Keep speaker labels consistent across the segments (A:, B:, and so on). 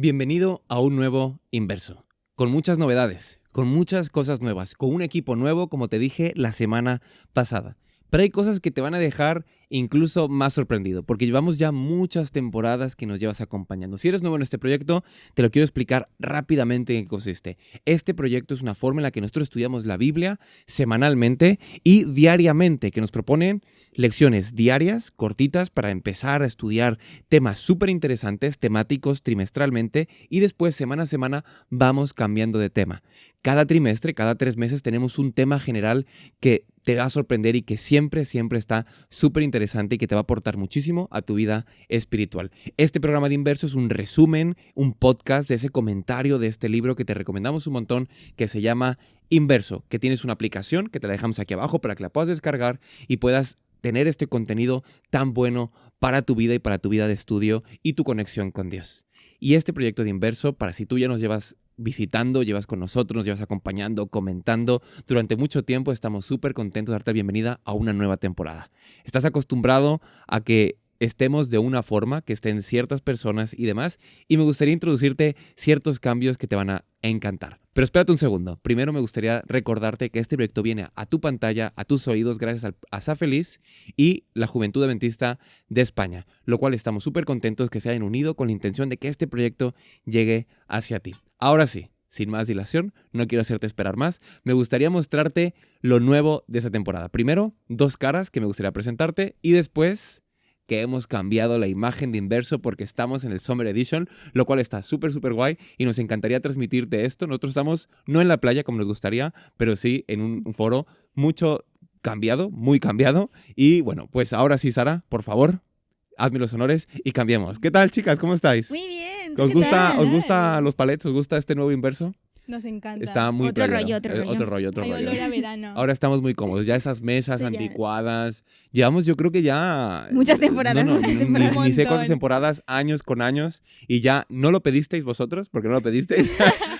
A: Bienvenido a un nuevo Inverso, con muchas novedades, con muchas cosas nuevas, con un equipo nuevo, como te dije la semana pasada. Pero hay cosas que te van a dejar incluso más sorprendido, porque llevamos ya muchas temporadas que nos llevas acompañando. Si eres nuevo en este proyecto, te lo quiero explicar rápidamente en qué consiste. Este proyecto es una forma en la que nosotros estudiamos la Biblia semanalmente y diariamente, que nos proponen lecciones diarias, cortitas, para empezar a estudiar temas súper interesantes, temáticos trimestralmente, y después, semana a semana, vamos cambiando de tema. Cada trimestre, cada 3 meses, tenemos un tema general que te va a sorprender y que siempre está súper interesante y que te va a aportar muchísimo a tu vida espiritual. Este programa de Inverso es un resumen, un podcast de ese comentario de este libro que te recomendamos un montón, que se llama Inverso, que tienes una aplicación que te la dejamos aquí abajo para que la puedas descargar y puedas tener este contenido tan bueno para tu vida y para tu vida de estudio y tu conexión con Dios. Y este proyecto de Inverso, para si tú ya nos llevas visitando, llevas con nosotros, nos llevas acompañando, comentando durante mucho tiempo, estamos súper contentos de darte la bienvenida a una nueva temporada. Estás acostumbrado a que estemos de una forma, que estén ciertas personas y demás, y me gustaría introducirte ciertos cambios que te van a encantar. Pero espérate un segundo. Primero me gustaría recordarte que este proyecto viene a tu pantalla, a tus oídos, gracias a Sa Feliz y la Juventud Adventista de España, lo cual estamos súper contentos que se hayan unido con la intención de que este proyecto llegue hacia ti. Ahora sí, sin más dilación, no quiero hacerte esperar más, me gustaría mostrarte lo nuevo de esta temporada. Primero, 2 caras que me gustaría presentarte y después que hemos cambiado la imagen de Inverso porque estamos en el Summer Edition, lo cual está súper guay y nos encantaría transmitirte esto. Nosotros estamos no en la playa como nos gustaría, pero sí en un foro mucho cambiado, muy cambiado. Y bueno, pues ahora sí, Sara, por favor, hazme los honores y cambiemos. ¿Qué tal, chicas? ¿Cómo estáis?
B: Muy bien.
A: ¿Os gusta los palets? ¿Os gusta este nuevo Inverso?
C: Nos encanta.
A: Está muy
B: Otro
A: playero.
B: rollo.
A: Otro
C: Hay
A: rollo.
C: olor a verano.
A: Ahora estamos muy cómodos. Ya esas mesas
B: Sí, ya.
A: anticuadas. Llevamos, yo creo que ya...
B: Muchas temporadas,
A: No,
B: muchas
A: ni
B: temporadas.
A: sé
C: Un
A: cuántas
C: montón.
A: temporadas, años con años. Y ya no lo pedisteis vosotros, porque no lo pedisteis.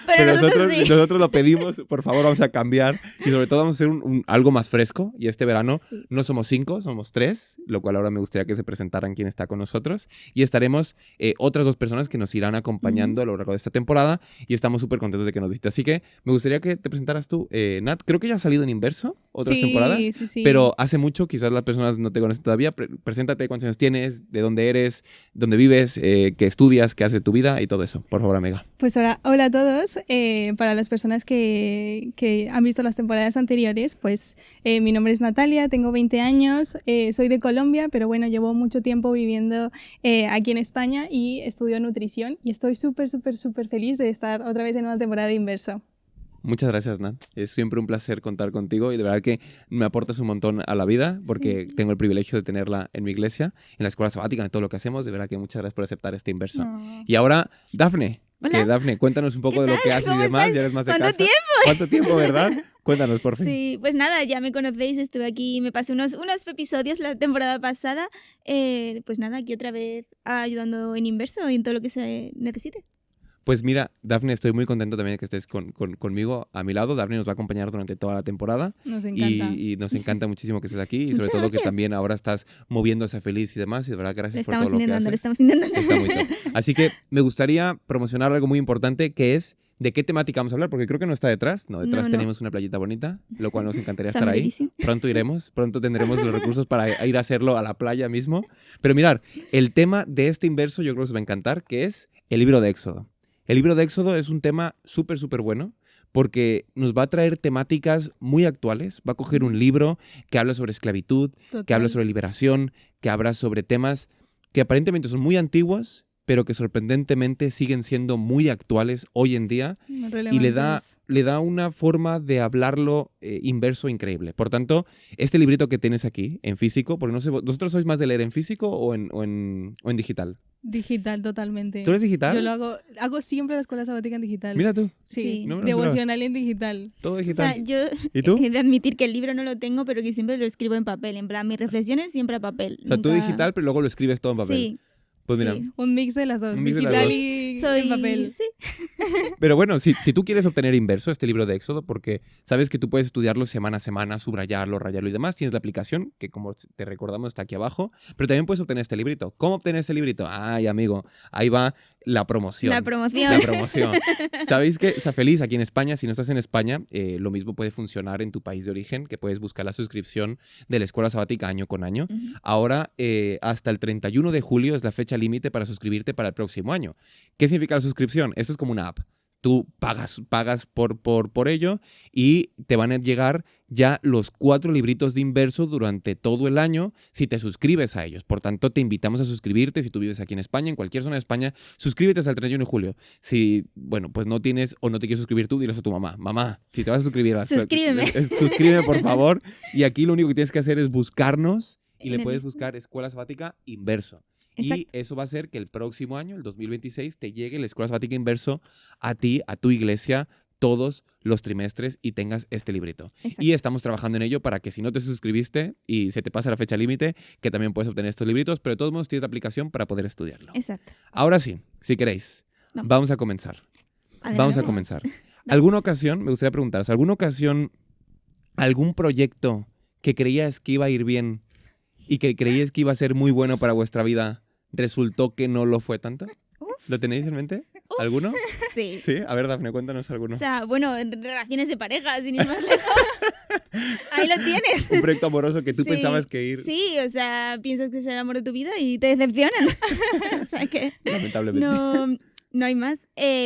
B: Pero nosotros sí.
A: nosotros lo pedimos. Por favor, vamos a cambiar. Y sobre todo vamos a hacer algo más fresco. Y este verano
B: Sí.
A: no somos 5, somos 3. Lo cual ahora me gustaría que se presentaran quién está con nosotros. Y estaremos otras 2 personas que nos irán acompañando a lo largo de esta temporada. Y estamos súper contentos de que nos visites. Así que me gustaría que te presentaras tú, Nat. Creo que ya has salido en Inverso otras temporadas.
C: Sí.
A: Pero hace mucho, quizás las personas no te conocen todavía. Preséntate, cuántos años tienes, de dónde eres, dónde vives, qué estudias, qué hace tu vida y todo eso. Por favor, amiga.
C: Pues hola a todos. Para las personas que han visto las temporadas anteriores, pues mi nombre es Natalia, tengo 20 años, soy de Colombia, pero bueno, llevo mucho tiempo viviendo aquí en España y estudio nutrición y estoy súper feliz de estar otra vez en una temporada de Inverso.
A: Muchas gracias, Nat. Es siempre un placer contar contigo y de verdad que me aportas un montón a la vida porque tengo el privilegio de tenerla en mi iglesia, en la escuela sabática, en todo lo que hacemos. De verdad que muchas gracias por aceptar este Inverso.
C: No.
A: Y ahora, Dafne.
B: Hola.
A: Que Dafne, cuéntanos un poco de lo que haces y
B: ¿Cómo
A: demás.
B: estás?
A: Ya eres más de
B: ¿Cuánto
A: casa.
B: tiempo?
A: ¿Cuánto tiempo, verdad? Cuéntanos, por fin.
B: Sí, pues nada, ya me conocéis, estuve aquí, me pasé unos episodios la temporada pasada. Pues nada, aquí otra vez ayudando en Inverso y en todo lo que se necesite.
A: Pues mira, Dafne, estoy muy contento también de que estés conmigo a mi lado. Dafne nos va a acompañar durante toda la temporada.
C: Nos encanta.
A: Y nos encanta muchísimo que estés aquí y sobre
B: Muchas
A: todo que
B: gracias.
A: también ahora estás moviéndose feliz y demás. Y de verdad,
B: Lo
A: gracias por
B: estamos
A: todo lo que
B: intentando, lo
A: haces.
B: estamos intentando.
A: Está muy top. Así que me gustaría promocionar algo muy importante que es de qué temática vamos a hablar, porque creo que no está detrás. No, detrás
B: No.
A: tenemos una playita bonita, lo cual nos encantaría estar
B: Summer
A: ahí.
B: Edition.
A: Pronto iremos, pronto tendremos los recursos para ir a hacerlo a la playa mismo. Pero mirar, el tema de este Inverso yo creo que os va a encantar, que es el libro de Éxodo. El libro de Éxodo es un tema súper bueno porque nos va a traer temáticas muy actuales. Va a coger un libro que habla sobre esclavitud,
C: Total.
A: que habla sobre liberación, que habla sobre temas que aparentemente son muy antiguos, pero que sorprendentemente siguen siendo muy actuales hoy en día
C: Muy
A: y le
C: relevantes.
A: da una forma de hablarlo inverso increíble. Por tanto, este librito que tienes aquí en físico, porque no sé, ¿vosotros sois más de leer en físico o en digital?
C: Digital totalmente.
A: ¿Tú eres digital?
C: Yo lo hago siempre la escuela sabática en digital.
A: Mira tú,
C: Sí,
B: Sí.
A: No me lo esperaba.
C: devocional en digital.
A: todo
B: O
A: digital.
B: sea, yo
A: ¿Y tú?
B: he de admitir que el libro no lo tengo, pero que siempre lo escribo en papel. En plan, mis reflexiones siempre a papel.
A: O sea, tú
B: Nunca-
A: digital, pero luego lo escribes todo en papel.
B: Sí.
A: Pues mira,
B: sí.
C: Un mix de las dos,
A: Un mix de las
C: digital
A: dos.
C: y ahí en papel.
B: Sí.
A: Pero bueno, si tú quieres obtener Inverso, este libro de Éxodo, porque sabes que tú puedes estudiarlo semana a semana, subrayarlo, rayarlo y demás, tienes la aplicación, que como te recordamos está aquí abajo, pero también puedes obtener este librito. ¿Cómo obtener este librito? Ay, amigo, ahí va la promoción.
B: La promoción.
A: La promoción. ¿Sabéis que Feliz aquí en España, si no estás en España, lo mismo puede funcionar en tu país de origen, que puedes buscar la suscripción de la escuela sabática año con año?
B: Ujú.
A: Ahora, hasta el 31 de julio es la fecha límite para suscribirte para el próximo año. ¿Qué significa la suscripción? Esto es como una app. Tú pagas por ello y te van a llegar ya los 4 libritos de Inverso durante todo el año si te suscribes a ellos. Por tanto, te invitamos a suscribirte si tú vives aquí en España, en cualquier zona de España, suscríbete hasta el 31 de julio. Si, bueno, pues no tienes o no te quieres suscribir tú, diles a tu mamá. Mamá, si te vas a suscribir,
B: Suscríbeme.
A: Suscríbeme, por favor. Y aquí lo único que tienes que hacer es buscarnos y
B: En
A: le
B: el-
A: puedes buscar Escuela Sabática Inverso. Y
B: Exacto.
A: eso va a hacer que el próximo año, el 2026, te llegue la Escuela Sabática Inverso a ti, a tu iglesia, todos los trimestres y tengas este librito.
B: Exacto.
A: Y estamos trabajando en ello para que si no te suscribiste y se te pasa la fecha límite, que también puedes obtener estos libritos, pero de todos modos tienes la aplicación para poder estudiarlo.
B: Exacto.
A: Ahora sí, si queréis, vamos a comenzar. Vamos a
B: Adelante.
A: comenzar. ¿Alguna ocasión, me gustaría preguntaros, alguna ocasión, algún proyecto que creías que iba a ir bien y que creías que iba a ser muy bueno para vuestra vida, resultó que no lo fue tanto? ¿Lo tenéis en mente? ¿Alguno?
B: Sí.
A: Sí, a ver, Dafne, cuéntanos alguno.
B: O sea, bueno, en relaciones de pareja, sin ir más lejos. Ahí lo tienes.
A: Un proyecto amoroso que tú
B: Sí,
A: pensabas que ir,
B: Sí, o sea, piensas que es el amor de tu vida y te decepcionan. O sea que
A: lamentablemente.
B: no hay más.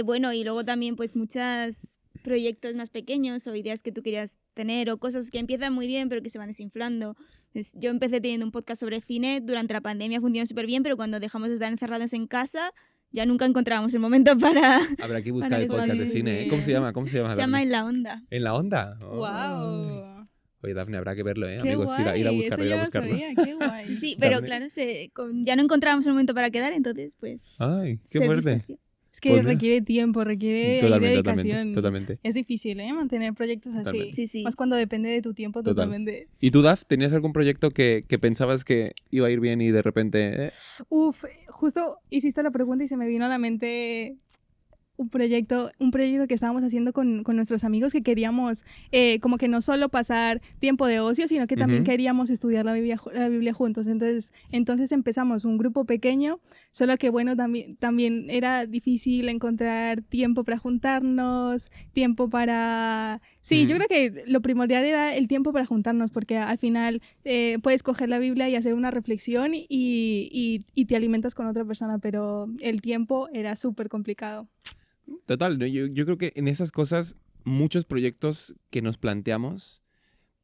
B: Bueno, y luego también pues muchos proyectos más pequeños o ideas que tú querías tener o cosas que empiezan muy bien pero que se van desinflando. Yo empecé teniendo un podcast sobre cine, durante la pandemia funcionó súper bien, pero cuando dejamos de estar encerrados en casa ya nunca encontrábamos el momento para...
A: Habrá que buscar
B: Para
A: el podcast de
C: descubrir,
A: cine, ¿eh?
C: sí.
A: ¿Cómo se llama?
B: Se llama En la Onda.
A: ¿En la onda? Oh.
C: ¡Wow!
A: Oye, Dafne, habrá que verlo, ¿eh?
C: ¡Qué
A: Amigos,
C: guay!
A: ir a buscarlo,
C: Eso
A: ir a
C: yo no
A: buscarlo.
C: sabía, qué guay.
B: Sí, pero
A: Dafne.
B: claro, ya no encontrábamos el momento para quedar, entonces pues...
A: Ay, qué
B: se
A: fuerte.
B: disoció.
C: Es que
A: Pues mira.
C: requiere tiempo, requiere
A: Totalmente,
C: dedicación.
A: totalmente.
C: Es difícil, ¿eh? Mantener proyectos así.
A: Totalmente.
B: Sí, sí.
C: Más cuando depende de tu tiempo
A: Total.
C: totalmente.
A: ¿Y tú, Daf, tenías algún proyecto que pensabas que iba a ir bien y de repente...
C: Uf, justo hiciste la pregunta y se me vino a la mente un proyecto que estábamos haciendo con nuestros amigos que queríamos como que no solo pasar tiempo de ocio, sino que también
A: Ujú.
C: queríamos estudiar la Biblia juntos. Entonces empezamos un grupo pequeño, solo que bueno, también era difícil encontrar tiempo para juntarnos, tiempo para... Sí, yo
A: Mm.
C: creo que lo primordial era el tiempo para juntarnos, porque al final puedes coger la Biblia y hacer una reflexión y te alimentas con otra persona, pero el tiempo era súper complicado.
A: Total, ¿no? Yo creo que en esas cosas muchos proyectos que nos planteamos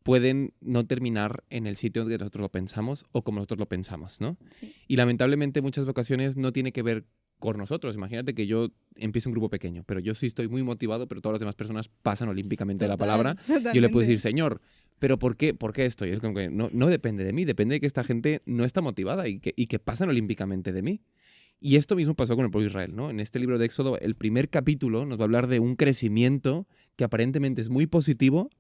A: pueden no terminar en el sitio donde nosotros lo pensamos o como nosotros lo pensamos, ¿no?
B: Sí.
A: Y lamentablemente muchas ocasiones no tiene que ver con nosotros. Imagínate que yo empiezo un grupo pequeño, pero yo sí estoy muy motivado, pero todas las demás personas pasan olímpicamente de la palabra. Yo le puedo decir, Señor, ¿pero por qué estoy? Es como que no depende de mí, depende de que esta gente no está motivada y que pasan olímpicamente de mí. Y esto mismo pasó con el pueblo de Israel, ¿no? En este libro de Éxodo, el primer capítulo nos va a hablar de un crecimiento que aparentemente es muy positivo,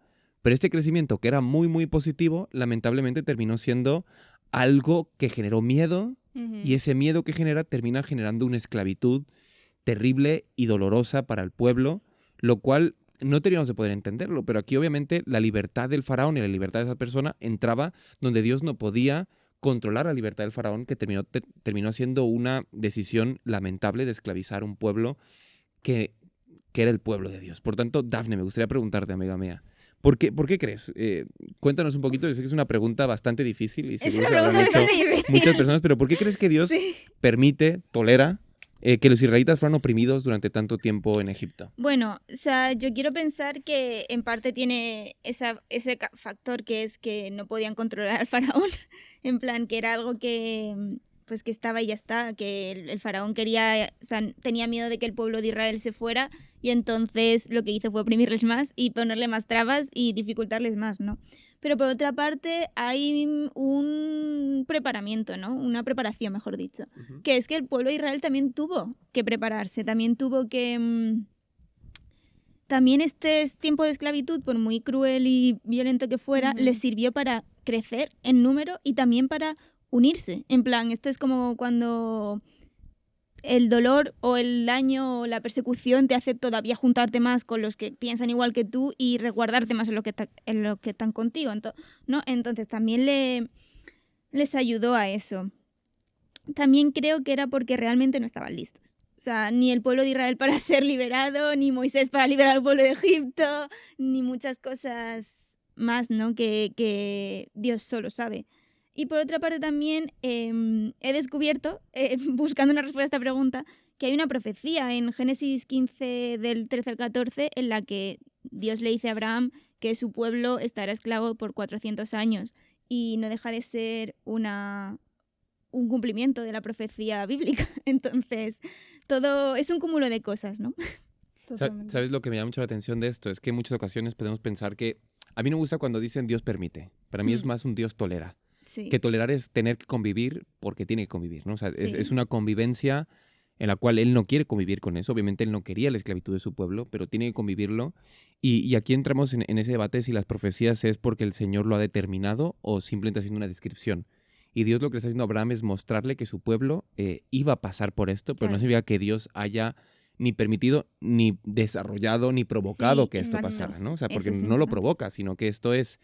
A: pero este crecimiento que era muy, muy positivo, lamentablemente terminó siendo algo que generó miedo, y ese miedo que genera termina generando una esclavitud terrible y dolorosa para el pueblo, lo cual no teníamos de poder entenderlo, pero aquí obviamente la libertad del faraón y la libertad de esa persona entraba donde Dios no podía controlar la libertad del faraón, que terminó siendo una decisión lamentable de esclavizar un pueblo que era el pueblo de Dios. Por tanto, Dafne, me gustaría preguntarte, amiga mía, ¿por qué crees? Cuéntanos un poquito, yo sé que es una pregunta bastante difícil y
B: Es
A: seguro
B: una
A: se la habrán
B: pregunta
A: hecho
B: difícil.
A: muchas personas, pero ¿por qué crees que Dios
B: Sí.
A: permite, tolera que los israelitas fueran oprimidos durante tanto tiempo en Egipto?
B: Bueno, o sea, yo quiero pensar que en parte tiene ese factor que es que no podían controlar al faraón, en plan que era algo que pues que estaba y ya está, que el faraón quería, o sea, tenía miedo de que el pueblo de Israel se fuera y entonces lo que hizo fue oprimirles más y ponerle más trabas y dificultarles más, ¿no? Pero por otra parte hay un preparamiento, ¿no? Una preparación, mejor dicho, que es que el pueblo de Israel también tuvo que prepararse, también tuvo que... También este tiempo de esclavitud, por muy cruel y violento que fuera, les sirvió para crecer en número y también para unirse. En plan, esto es como cuando el dolor o el daño o la persecución te hace todavía juntarte más con los que piensan igual que tú y resguardarte más en lo que están contigo, ¿no? Entonces también les ayudó a eso. También creo que era porque realmente no estaban listos. O sea, ni el pueblo de Israel para ser liberado, ni Moisés para liberar al pueblo de Egipto, ni muchas cosas más, ¿no? Que Dios solo sabe. Y por otra parte también he descubierto, buscando una respuesta a esta pregunta, que hay una profecía en Génesis 15 del 13 al 14 en la que Dios le dice a Abraham que su pueblo estará esclavo por 400 años y no deja de ser un cumplimiento de la profecía bíblica. Entonces, todo es un cúmulo de cosas, ¿no?
A: ¿Sabes lo que me llama mucho la atención de esto? Es que en muchas ocasiones podemos pensar que... A mí no me gusta cuando dicen Dios permite. Para mí es más un Dios tolera.
B: Sí.
A: Que tolerar es tener que convivir porque tiene que convivir, ¿no? O sea,
B: Sí.
A: es una convivencia en la cual él no quiere convivir con eso. Obviamente él no quería la esclavitud de su pueblo, pero tiene que convivirlo. Y aquí entramos en ese debate si las profecías es porque el Señor lo ha determinado o simplemente haciendo una descripción. Y Dios lo que le está haciendo a Abraham es mostrarle que su pueblo iba a pasar por esto, pero no significa que Dios haya ni permitido, ni desarrollado, ni provocado que esto
B: exacto.
A: pasara, ¿no? O sea, porque
B: Eso es
A: no lo
B: importante.
A: provoca, sino que esto es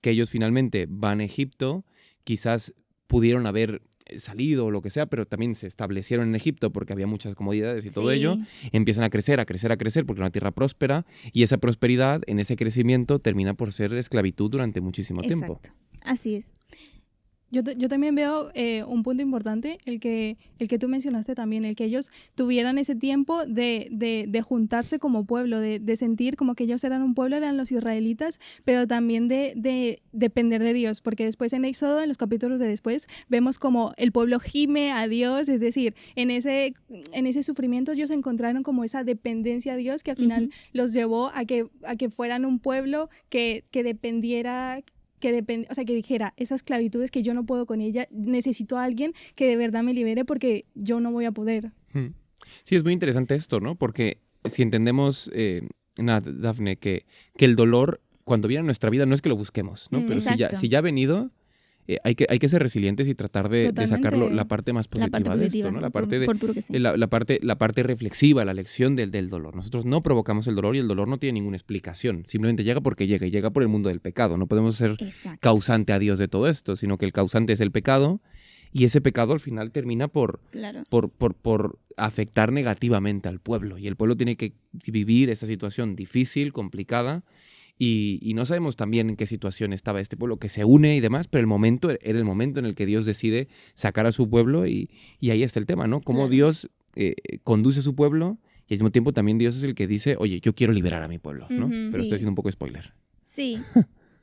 A: que ellos finalmente van a Egipto, quizás pudieron haber salido o lo que sea, pero también se establecieron en Egipto porque había muchas comodidades y todo
B: Sí.
A: ello, empiezan a crecer, a crecer, a crecer porque es una tierra próspera y esa prosperidad, en ese crecimiento, termina por ser esclavitud durante muchísimo tiempo.
B: Exacto. Así es.
C: Yo también veo un punto importante, el que tú mencionaste también, el que ellos tuvieran ese tiempo de juntarse como pueblo, de sentir como que ellos eran un pueblo, eran los israelitas, pero también de depender de Dios, porque después en Éxodo, en los capítulos de después, vemos como el pueblo gime a Dios, es decir, en ese sufrimiento ellos encontraron como esa dependencia a Dios que al final los llevó a que fueran un pueblo que dependiera... o sea, que dijera, esa esclavitud es que yo no puedo con ella, necesito a alguien que de verdad me libere porque yo no voy a poder.
A: Sí, es muy interesante esto, ¿no? Porque si entendemos, Dafne, que el dolor, cuando viene a nuestra vida, no es que lo busquemos, ¿no? Pero
B: Exacto.
A: si ya ha venido, hay que ser resilientes y tratar de sacarlo
C: Totalmente.
A: la parte más positiva,
B: La parte
A: de
B: positiva,
A: esto, ¿no? La parte,
B: por duro que sea.
A: la parte reflexiva, la lección del dolor. Nosotros no provocamos el dolor y el dolor no tiene ninguna explicación. Simplemente llega porque llega y llega por el mundo del pecado. No podemos ser
B: Exacto.
A: causante a Dios de todo esto, sino que el causante es el pecado y ese pecado al final termina por
B: Claro.
A: por afectar negativamente al pueblo. Y el pueblo tiene que vivir esa situación difícil, complicada, y no sabemos también en qué situación estaba este pueblo, que se une y demás, pero era el momento en el que Dios decide sacar a su pueblo y ahí está el tema, ¿no? Cómo
B: Claro.
A: Dios conduce a su pueblo y al mismo tiempo también Dios es el que dice, oye, yo quiero liberar a mi pueblo, ¿no?
C: Ujú.
A: Pero
B: Sí.
A: estoy haciendo un poco spoiler.
B: Sí.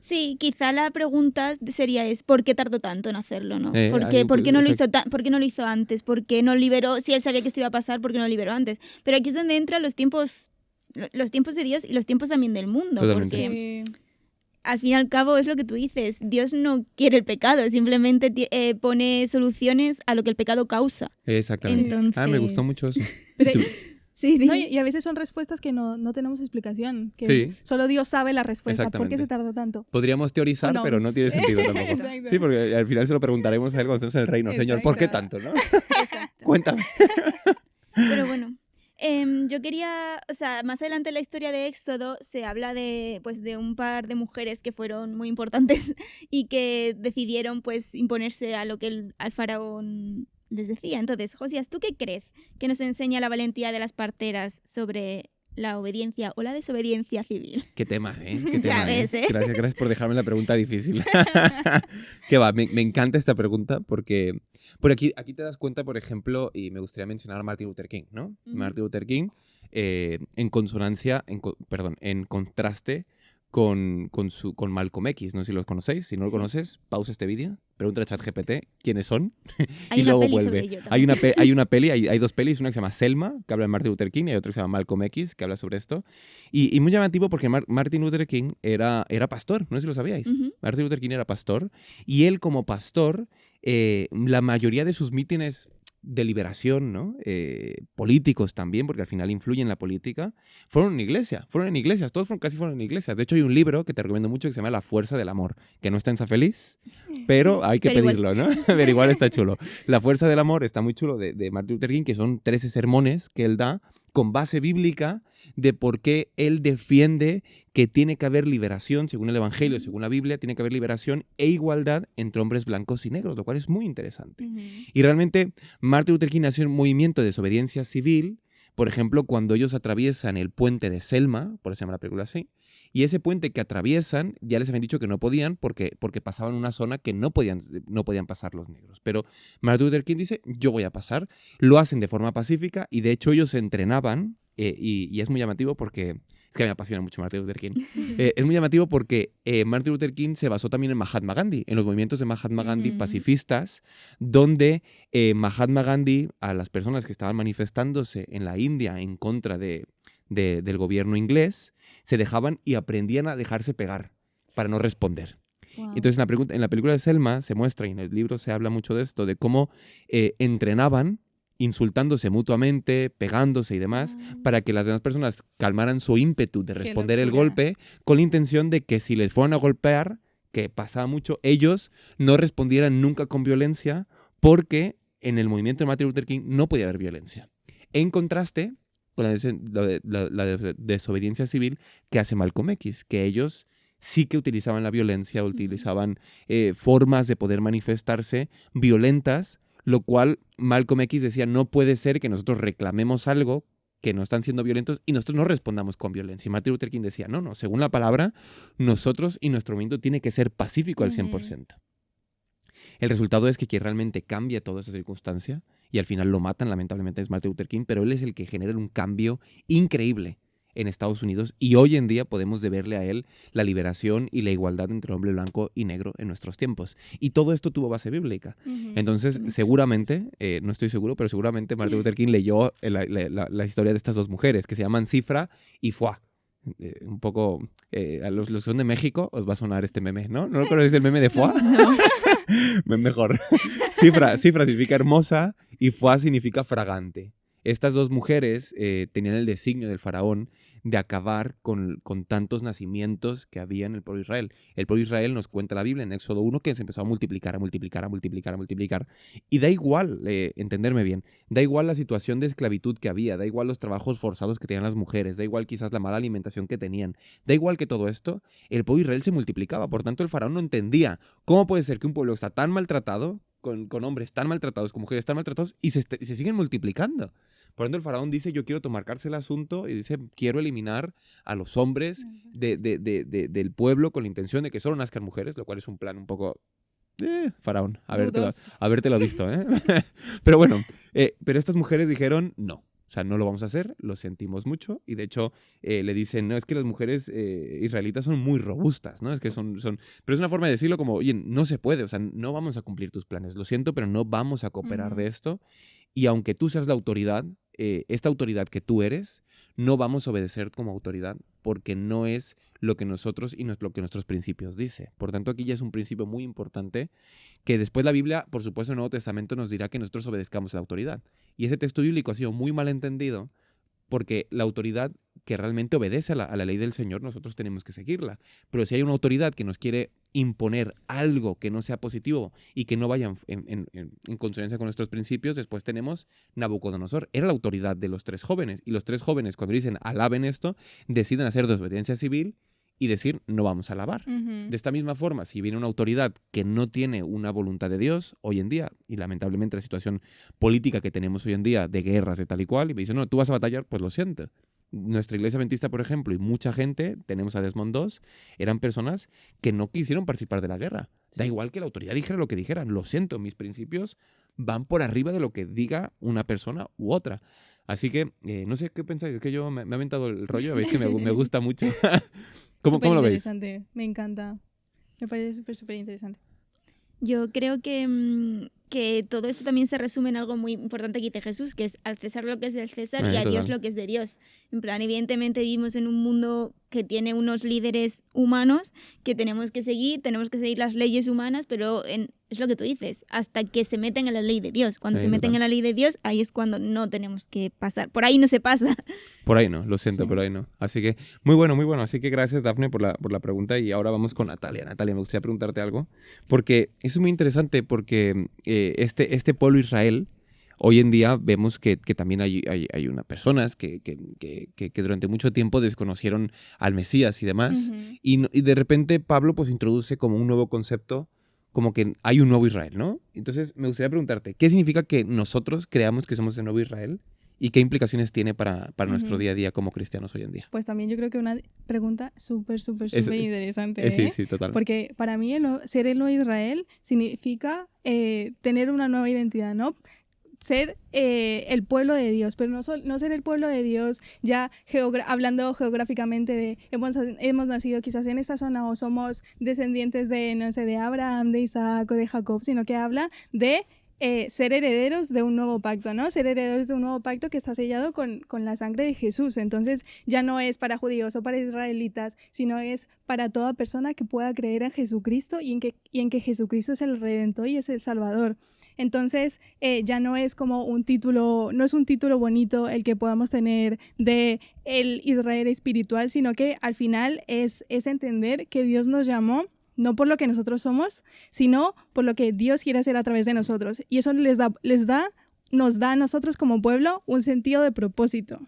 B: Sí, quizá la pregunta sería ¿por qué tardó tanto en hacerlo, no?
A: Hay
B: ¿Por qué no lo
A: exacto.
B: ¿por qué no lo hizo antes? ¿Por qué no liberó? Si él sabía que esto iba a pasar, ¿por qué no lo liberó antes? Pero aquí es donde entran los tiempos de Dios y los tiempos también del mundo,
A: Totalmente.
B: porque
C: Sí.
B: al fin y al cabo es lo que tú dices, Dios no quiere el pecado, simplemente pone soluciones a lo que el pecado causa.
A: Exactamente.
B: Entonces...
A: Me gustó mucho eso.
C: Pero-
A: ¿Y tú?
B: Sí,
C: No, y a veces son respuestas que no tenemos explicación, que
A: Sí.
C: solo Dios sabe la respuesta. ¿Por qué
A: Exactamente.
C: se tardó tanto?
A: Podríamos teorizar,
C: Who
A: pero no
C: knows?
A: tiene sentido tampoco.
C: Exacto.
A: Sí, porque al final se lo preguntaremos a él cuando estemos en el reino. Señor, ¿por qué
C: Exacto.
A: tanto, no?
B: exacto.
A: Cuéntame.
B: Pero bueno, yo quería, o sea, más adelante en la historia de Éxodo se habla de un par de mujeres que fueron muy importantes y que decidieron pues imponerse a lo que al faraón les decía. Entonces, Josías, ¿tú qué crees que nos enseña la valentía de las parteras sobre la obediencia o la desobediencia civil?
A: Qué tema, ¿eh? Qué
B: Ya
A: tema,
B: ves, ¿eh?
A: Gracias por dejarme la pregunta difícil. Que va, me encanta esta pregunta porque por aquí te das cuenta, por ejemplo, y me gustaría mencionar a Martin Luther King, ¿no?
B: Ujú.
A: Martin Luther King, en contraste con Malcolm X. No sé si los conocéis. Si no lo
B: Sí.
A: conoces, pausa este vídeo, pregunta a ChatGPT quiénes son
B: Hay
A: y
B: una
A: luego
B: peli
A: vuelve.
B: sobre ello
A: Hay
B: también.
A: una peli, hay dos pelis, una que se llama Selma, que habla de Martin Luther King, y hay otra que se llama Malcolm X, que habla sobre esto. Y muy llamativo porque Martin Luther King era pastor, no sé si lo sabíais.
B: Ujú.
A: Martin Luther King era pastor, y él como pastor, la mayoría de sus mítines de liberación, ¿no? Políticos también, porque al final influyen en la política, fueron en iglesias, todos casi fueron en iglesias. De hecho, hay un libro que te recomiendo mucho que se llama La fuerza del amor, que no está en Sa Feliz, pero hay que pedirlo, ¿no? Pero igual está chulo. La fuerza del amor está muy chulo de Martin Luther King, que son 13 sermones que él da con base bíblica de por qué él defiende que tiene que haber liberación, según el Evangelio, según la Biblia, tiene que haber liberación e igualdad entre hombres blancos y negros, lo cual es muy interesante. Y realmente Martin Luther King hace un movimiento de desobediencia civil, por ejemplo, cuando ellos atraviesan el puente de Selma, por eso se llama la película así, y ese puente que atraviesan, ya les habían dicho que no podían porque pasaban una zona que no podían pasar los negros. Pero Martin Luther King dice, yo voy a pasar. Lo hacen de forma pacífica y de hecho ellos se entrenaban y es muy llamativo porque... Es que me apasiona mucho Martin Luther King. Es muy llamativo porque Martin Luther King se basó también en Mahatma Gandhi, en los movimientos de Mahatma Gandhi pacifistas, donde Mahatma Gandhi, a las personas que estaban manifestándose en la India en contra del gobierno inglés, se dejaban y aprendían a dejarse pegar para no responder. Wow. Entonces en la película de Selma se muestra, y en el libro se habla mucho de esto, de cómo entrenaban insultándose mutuamente, pegándose y demás, para que las demás personas calmaran su ímpetu de responder el golpe, con la intención de que si les fueran a golpear, que pasaba mucho, ellos no respondieran nunca con violencia, porque en el movimiento de Martin Luther King no podía haber violencia. En contraste con la desobediencia civil que hace Malcolm X, que ellos sí que utilizaban la violencia, utilizaban formas de poder manifestarse violentas, lo cual Malcolm X decía, no puede ser que nosotros reclamemos algo que no están siendo violentos y nosotros no respondamos con violencia. Y Martin Luther King decía, no, según la palabra, nosotros y nuestro movimiento tiene que ser pacífico al 100%. El resultado es que quien realmente cambia toda esa circunstancia, y al final lo matan, lamentablemente, es Martin Luther King, pero él es el que genera un cambio increíble en Estados Unidos y hoy en día podemos deberle a él la liberación y la igualdad entre hombre blanco y negro en nuestros tiempos. Y todo esto tuvo base bíblica. Entonces, seguramente, no estoy seguro, pero seguramente Martin Luther King leyó la historia de estas dos mujeres que se llaman Cifra y Fuá. Un poco, a los que son de México os va a sonar este meme, ¿no? ¿No lo conocéis el meme de Fuá? Mejor. Cifra significa hermosa y Fuá significa fragante. Estas dos mujeres tenían el designio del faraón de acabar con tantos nacimientos que había en el pueblo de Israel. El pueblo de Israel nos cuenta la Biblia en Éxodo 1 que se empezó a multiplicar. Y da igual, entenderme bien, da igual la situación de esclavitud que había, da igual los trabajos forzados que tenían las mujeres, da igual quizás la mala alimentación que tenían, da igual que todo esto, el pueblo de Israel se multiplicaba. Por tanto, el faraón no entendía cómo puede ser que un pueblo está tan maltratado, con hombres tan maltratados, con mujeres tan maltratados, y se siguen multiplicando. Por lo tanto, el faraón dice, yo quiero tomar cárcel el asunto, y dice, quiero eliminar a los hombres del pueblo con la intención de que solo nazcan mujeres, lo cual es un plan un poco... faraón, habértelo visto, ¿eh? Pero bueno, pero estas mujeres dijeron, no. O sea, no lo vamos a hacer, lo sentimos mucho. Y de hecho, le dicen, no, es que las mujeres israelitas son muy robustas, ¿no? Es que son... Pero es una forma de decirlo como, oye, no se puede, o sea, no vamos a cumplir tus planes. Lo siento, pero no vamos a cooperar de esto. Y aunque tú seas la autoridad, esta autoridad que tú eres, no vamos a obedecer como autoridad porque no es lo que nosotros y lo que nuestros principios dice. Por tanto, aquí ya es un principio muy importante que después la Biblia, por supuesto, en el Nuevo Testamento nos dirá que nosotros obedezcamos a la autoridad. Y ese texto bíblico ha sido muy mal entendido porque la autoridad que realmente obedece a la ley del Señor, nosotros tenemos que seguirla. Pero si hay una autoridad que nos quiere imponer algo que no sea positivo y que no vaya en consonancia con nuestros principios, después tenemos Nabucodonosor. Era la autoridad de los tres jóvenes. Y los tres jóvenes, cuando dicen alaben esto, deciden hacer desobediencia civil y decir, no vamos a alabar. De esta misma forma, si viene una autoridad que no tiene una voluntad de Dios hoy en día, y lamentablemente la situación política que tenemos hoy en día, de guerras, de tal y cual, y me dicen, no, tú vas a batallar, pues lo siento. Nuestra iglesia adventista, por ejemplo, y mucha gente, tenemos a Desmond II, eran personas que no quisieron participar de la guerra. Sí. Da igual que la autoridad dijera lo que dijeran. Lo siento, mis principios van por arriba de lo que diga una persona u otra. Así que, no sé qué pensáis, es que yo me ha aventado el rollo, veis que me gusta mucho. ¿Cómo lo veis?
C: Interesante, me encanta. Me parece súper interesante.
B: Yo creo que todo esto también se resume en algo muy importante que dice Jesús, que es al César lo que es del César y a Dios lo que es de Dios. En plan, evidentemente vivimos en un mundo que tiene unos líderes humanos que tenemos que seguir las leyes humanas, pero es lo que tú dices, hasta que se meten en la ley de Dios. Cuando se meten en la ley de Dios, ahí es cuando no tenemos que pasar. Por ahí no se pasa.
A: Por ahí no, lo siento, por ahí no. Así que, muy bueno, muy bueno. Así que gracias, Dafne, por la pregunta. Y ahora vamos con Natalia. Natalia, me gustaría preguntarte algo. Porque eso es muy interesante, porque este pueblo Israel, hoy en día vemos que también hay unas personas que durante mucho tiempo desconocieron al Mesías y demás.
B: Uh-huh.
A: Y de repente Pablo pues introduce como un nuevo concepto, como que hay un nuevo Israel, ¿no? Entonces me gustaría preguntarte, ¿qué significa que nosotros creamos que somos el nuevo Israel? ¿Y qué implicaciones tiene para nuestro día a día como cristianos hoy en día?
C: Pues también yo creo que una pregunta súper interesante.
A: Sí, sí, total.
C: Porque para mí ser el nuevo Israel significa tener una nueva identidad, ¿no? Ser el pueblo de Dios, pero no ser el pueblo de Dios ya hablando geográficamente de hemos nacido quizás en esta zona o somos descendientes de, no sé, de Abraham, de Isaac o de Jacob, sino que habla de ser herederos de un nuevo pacto, ¿no? Ser herederos de un nuevo pacto que está sellado con la sangre de Jesús. Entonces ya no es para judíos o para israelitas, sino es para toda persona que pueda creer en Jesucristo y en que Jesucristo es el Redentor y es el Salvador. Entonces ya no es como un título, no es un título bonito el que podamos tener de el Israel espiritual, sino que al final es entender que Dios nos llamó no por lo que nosotros somos, sino por lo que Dios quiere hacer a través de nosotros. Y eso nos da a nosotros como pueblo un sentido de propósito.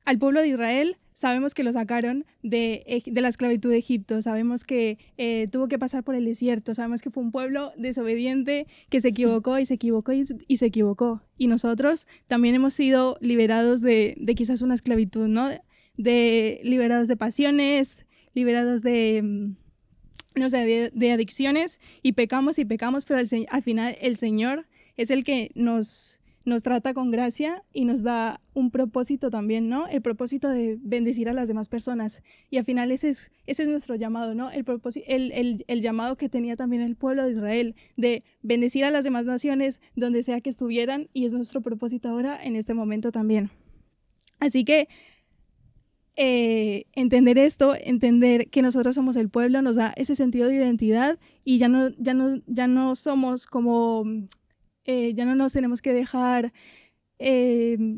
C: Al pueblo de Israel sabemos que lo sacaron de la esclavitud de Egipto, sabemos que tuvo que pasar por el desierto, sabemos que fue un pueblo desobediente que se equivocó y se equivocó y se equivocó. Y nosotros también hemos sido liberados de quizás una esclavitud, ¿no? Liberados de pasiones, liberados de adicciones y pecamos, pero al final el Señor es el que nos trata con gracia y nos da un propósito también, ¿no? El propósito de bendecir a las demás personas. Y al final ese es nuestro llamado, ¿no? El llamado que tenía también el pueblo de Israel, de bendecir a las demás naciones donde sea que estuvieran, y es nuestro propósito ahora en este momento también. Así que entender que nosotros somos el pueblo nos da ese sentido de identidad y ya no somos como, ya no nos tenemos que dejar,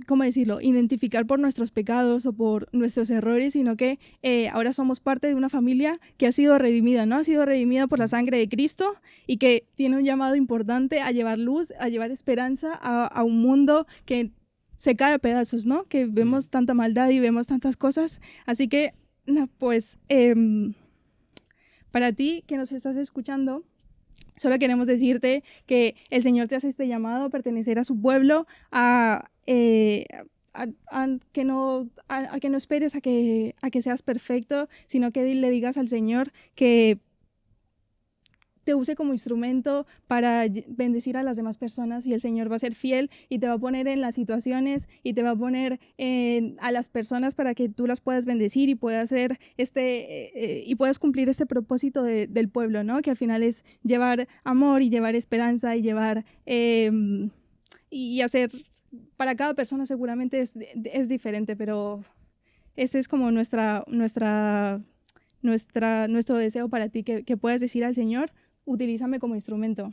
C: ¿cómo decirlo?, identificar por nuestros pecados o por nuestros errores, sino que ahora somos parte de una familia que ha sido redimida, ¿no? Ha sido redimida por la sangre de Cristo y que tiene un llamado importante a llevar luz, a llevar esperanza a un mundo que se cae a pedazos, ¿no? Que vemos tanta maldad y vemos tantas cosas. Así que, pues, para ti que nos estás escuchando, solo queremos decirte que el Señor te hace este llamado a pertenecer a su pueblo, a que no esperes a que seas perfecto, sino que le digas al Señor que te use como instrumento para bendecir a las demás personas, y el Señor va a ser fiel y te va a poner en las situaciones y te va a poner a las personas para que tú las puedas bendecir y puedas hacer y puedas cumplir este propósito del pueblo, ¿no? Que al final es llevar amor y llevar esperanza y llevar y hacer, para cada persona seguramente es diferente, pero ese es como nuestro deseo para ti, que puedas decir al Señor: utilízame como instrumento.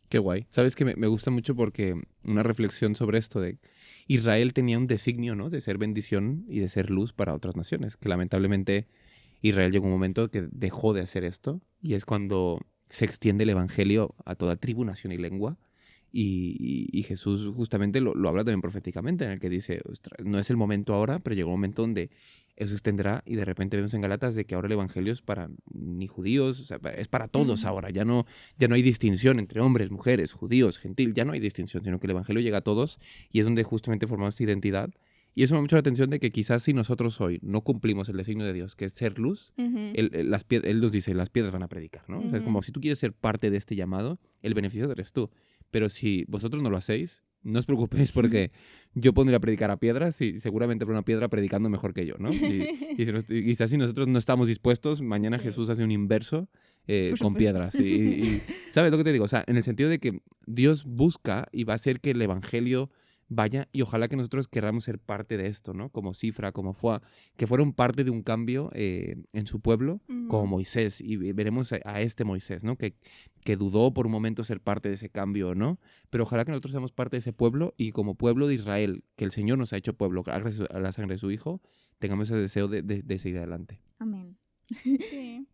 A: Qué guay. Sabes que me gusta mucho porque una reflexión sobre esto de Israel tenía un designio, ¿no? De ser bendición y de ser luz para otras naciones. Que lamentablemente Israel llegó un momento que dejó de hacer esto, y es cuando se extiende el evangelio a toda tribu, nación y lengua. Y Jesús justamente lo habla también proféticamente, en el que dice, no es el momento ahora, pero llegó un momento donde eso extenderá, y de repente vemos en Gálatas de que ahora el evangelio es para ni judíos, o sea, es para todos ahora, ya no hay distinción entre hombres, mujeres, judíos, gentil, ya no hay distinción, sino que el evangelio llega a todos, y es donde justamente formamos esta identidad. Y eso me da mucho la atención de que quizás si nosotros hoy no cumplimos el designio de Dios, que es ser luz, Él nos dice, las piedras van a predicar, ¿no? O sea, es como si tú quieres ser parte de este llamado, el beneficio eres tú. Pero si vosotros no lo hacéis, no os preocupéis, porque yo pondría a predicar a piedras y seguramente habrá una piedra predicando mejor que yo, ¿no? Y quizás si nosotros no estamos dispuestos, mañana sí. Jesús hace un inverso con piedras. ¿Sabes lo que te digo? O sea, en el sentido de que Dios busca y va a hacer que el evangelio vaya, y ojalá que nosotros queramos ser parte de esto, ¿no? Como Cifra, como Foa, que fueron parte de un cambio en su pueblo, como Moisés, y veremos a este Moisés, ¿no? Que dudó por un momento ser parte de ese cambio o no, pero ojalá que nosotros seamos parte de ese pueblo y como pueblo de Israel, que el Señor nos ha hecho pueblo gracias a la sangre de su Hijo, tengamos ese deseo de seguir adelante.
B: Amén.
C: Sí.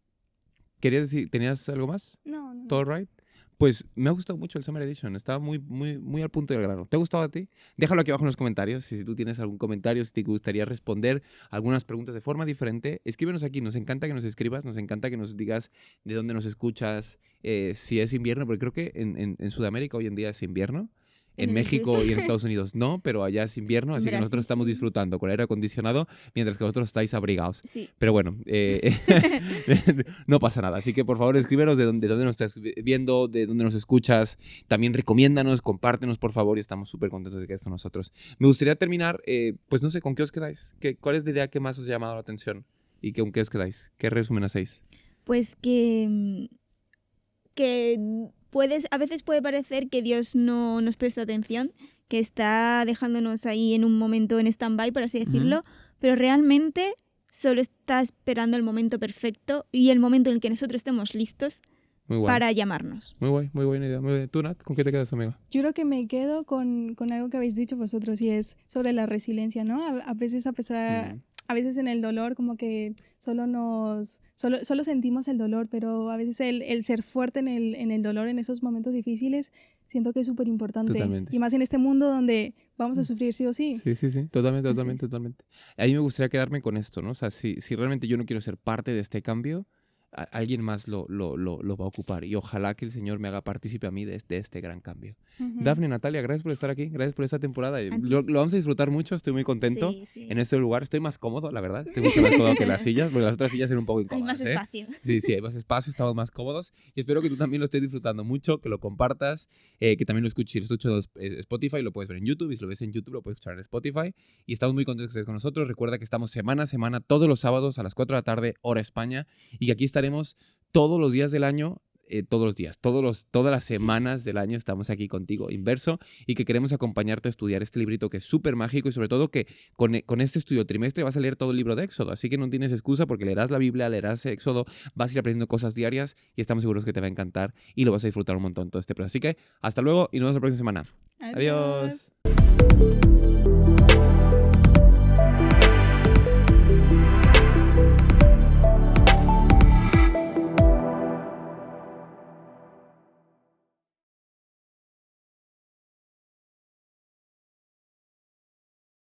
A: ¿Querías decir, tenías algo más?
C: No.
A: ¿Todo right? Pues me ha gustado mucho el Summer Edition, estaba muy al punto del grano. ¿Te ha gustado a ti? Déjalo aquí abajo en los comentarios, si tú tienes algún comentario, si te gustaría responder algunas preguntas de forma diferente, escríbenos aquí, nos encanta que nos escribas, nos encanta que nos digas de dónde nos escuchas, si es invierno, porque creo que en Sudamérica hoy en día es invierno. En México y en Estados Unidos no, pero allá es invierno, así que nosotros estamos disfrutando con aire acondicionado mientras que vosotros estáis abrigados.
B: Sí.
A: Pero bueno, no pasa nada. Así que por favor escríbenos de dónde nos estás viendo, de dónde nos escuchas. También recomiéndanos, compártenos por favor y estamos súper contentos de que estés con nosotros. Me gustaría terminar, pues no sé, ¿con qué os quedáis? ¿Cuál es la idea que más os ha llamado la atención? ¿Y con qué os quedáis? ¿Qué resumen hacéis?
B: Pues que a veces puede parecer que Dios no nos presta atención, que está dejándonos ahí en un momento en stand-by, por así decirlo, pero realmente solo está esperando el momento perfecto y el momento en el que nosotros estemos listos para llamarnos.
A: Muy buena idea. Muy bien. ¿Tú, Nat? ¿Con qué te quedas, amiga?
C: Yo creo que me quedo con algo que habéis dicho vosotros y es sobre la resiliencia, ¿no? A veces a veces en el dolor como que solo sentimos el dolor, pero a veces el ser fuerte en el dolor en esos momentos difíciles siento que es súper importante.
A: Totalmente.
C: Y más en este mundo donde vamos a sufrir sí o sí.
A: Sí. Totalmente. A mí me gustaría quedarme con esto, ¿no? O sea, si realmente yo no quiero ser parte de este cambio, alguien más lo va a ocupar y ojalá que el Señor me haga partícipe a mí de este gran cambio. Dafne, Natalia, gracias por estar aquí, gracias por esta temporada. Lo vamos a disfrutar mucho, estoy muy contento en este lugar, estoy más cómodo, la verdad, estoy mucho más cómodo que las sillas, porque las otras sillas eran un poco incómodas.
B: Hay más espacio.
A: Sí, hay más espacio, estamos más cómodos y espero que tú también lo estés disfrutando mucho, que lo compartas, que también lo escuches. Si lo escuchas en Spotify, lo puedes ver en YouTube, y si lo ves en YouTube, lo puedes escuchar en Spotify y estamos muy contentos que estés con nosotros. Recuerda que estamos semana a semana, todos los sábados a las 4 de la tarde, hora España, y que aquí estaremos todos los días del año, todas las semanas del año estamos aquí contigo, Inverso, y que queremos acompañarte a estudiar este librito que es súper mágico y sobre todo que con este estudio trimestre vas a leer todo el libro de Éxodo, así que no tienes excusa porque leerás la Biblia, leerás Éxodo, vas a ir aprendiendo cosas diarias y estamos seguros que te va a encantar y lo vas a disfrutar un montón todo este proceso. Así que hasta luego y nos vemos la próxima semana.
C: Adiós.
A: Adiós.